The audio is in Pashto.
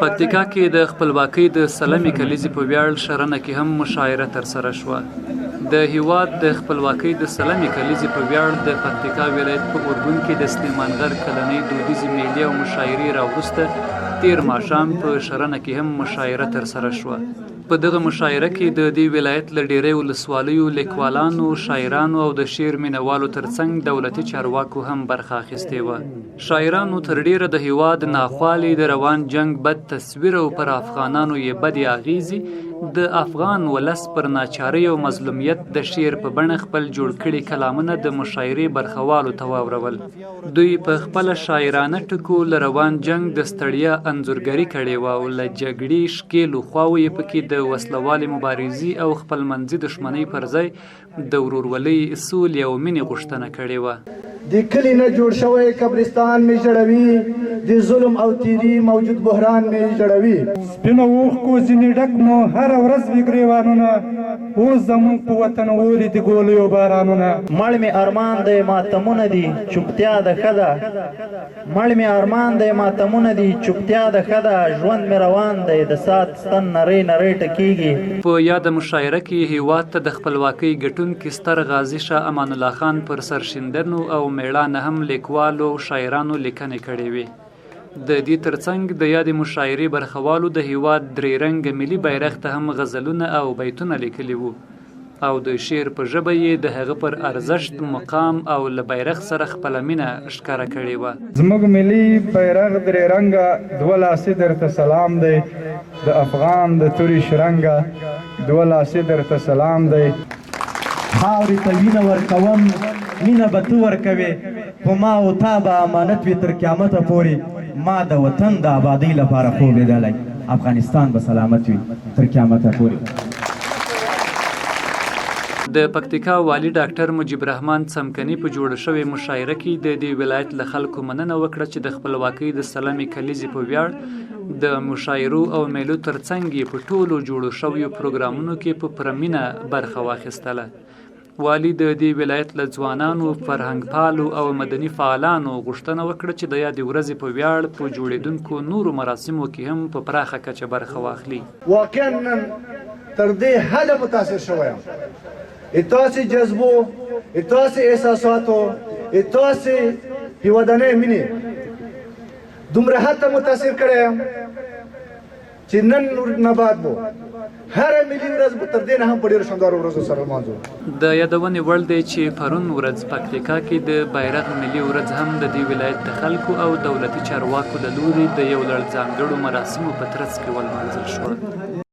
پکتیکا کې د خپلواکۍ د سلمې کلیزې په ویاړ شرنه کې هم مشاعره ترسره شوه. د هیواد د خپلواکۍ د سلمې کلیزې په ویاړ د پکتیکا ولایت په اورګون کې د سلیمان غر کلنۍ دودیزې میلې او مشاعرې راوروسته تیر ماښام په شرنه کې هم مشاعره ترسره شوه. په دغه مشاعره کې د دې ولایت له ډیری ولسوالیو لیکوالانو، شاعرانو او د شعر مینوالو ترڅنګ دولتي چارواکو هم برخه اخیستې وه. شاعرانو تر ډیره د هیواد ناخوالې، د روان جنگ بد تصویر او پر افغانانو یې بدې اغیزې، د افغان ولس پر ناچارۍ او مظلومیت د شعر په بڼه خپل جوړ کړي کلامونه د مشاعرې برخوالو ته واورول. دوی په خپله شاعرانه ټکو له روان جنگ د ستړیا انځورګري کړې وه او له جګړې ښکېلو خواوو یې پکې د وسلوالې مبارزې او خپلمنځي دښمنۍ پر ځای د ورورولۍ، سولې او مینې غوښتنه کړې وه. د کلي نه جوړ شوی قبرستان مې ژړوي، د ظلم او تیري موجود بحران مې ژړوي. سپینو اوښکو ځینې ډک نو هره ورځ وي ګریوانونه، اوس زموږ په وطن اوري د ګولیو بارانونه. مړ مې ارمان دی ماتمونه دي چوپتیا د ښه ده، مړ مې ارمان دی ماتمونه دي چوپتیا د ښه ده، ژوند مې روان دی د سات ستن نری نری ټکېږي. په یاده مشاعره کې هیواد ته د خپلواکۍ ګټونکي ستر غازي شاه امان الله خان پر سرښندنو او میړانه هم لیکوالو او شاعرانو لیکنې کړې وې. د دې ترڅنګ د یادې مشاعرې برخوالو د هیواد درې رنګه ملي بیرغ ته هم غزلونه او بیتونه لیکلي وو او د شعر په ژبه یې د هغه پر ارزښت، مقام او له بیرغ سره خپله مینه ښکاره کړې وه. زموږ ملي بیرغ درې رنګه دوه لاسي درته سلام دی، د افغان د تورې شرنګه دوه لاسي درته سلام دی. خاورې ته وینه ورکوم مینه به تو ورکوې، په ما او تا به امانت وي تر قیامته پورې. ما د وطن د آبادۍ لپاره خوب لیدلی، افغانستان به سلامت وي تر قیامته پورې. د پکتیکا والي ډاکټر مجیب رحمان څمکني په جوړه شوې مشاعره کې د دې ولایت له خلکو مننه وکړه چې د خپلواکۍ د سلمې کلیزې په ویاړ د مشاعرو او میلو ترڅنګ یې په ټولو جوړو شویو پروګرامونو کې په پوره مینه برخه واخیستله. والي د دې ولایت له ځوانانو، فرهنګ پالو او مدني فعالانو غوښتنه وکړه چې د یادې ورځې په ویاړ په جوړېدونکو نورو مراسمو کې هم په پراخه کچه برخه واخلي. واقعا نن تر دې حده متاثر شوی یم، ستاسې جذبو، ستاسې احساساتو، ستاسې هیوادنۍ مینې دومره حد ته متاثر کړی یم چې نن نه بعد به هره ملي ورځ به تر دې نه هم په ډېرو شاندارو ورځو سره لمانځو. د یادونې وړ دی چې پرون ورځ پکتیکا کې د بیرغ ملي ورځ هم د دې ولایت د خلکو او دولتي چارواکو له لوري د یو لړ ځانګړو مراسمو په ترڅ کې ولمانځل شوه.